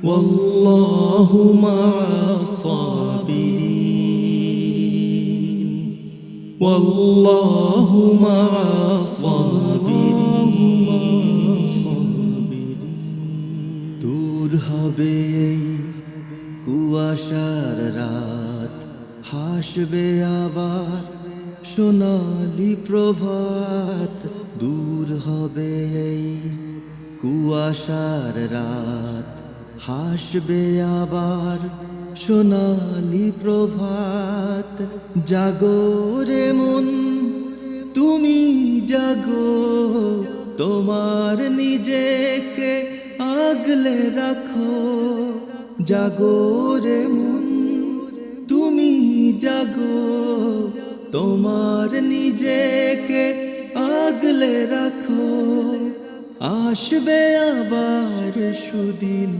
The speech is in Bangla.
ওয়াল্লাহু মা'আস সাবিরিন, ওয়াল্লাহু মা'আস সাবিরিন। দূর হবে এই কুয়াশার রাত, হাসবে আবার সোনালি প্রভাত। দূর হবে এই কুয়াশার রাত, হাসবে আবার সোনালি প্রভাত। জাগো রে মন, তুমি জাগো, তোমার নিজেকে আগলে রাখো। জাগো রে মন, তুমি জাগো, তোমার নিজেকে আগলে রাখো। আসবে আবার সুদিন।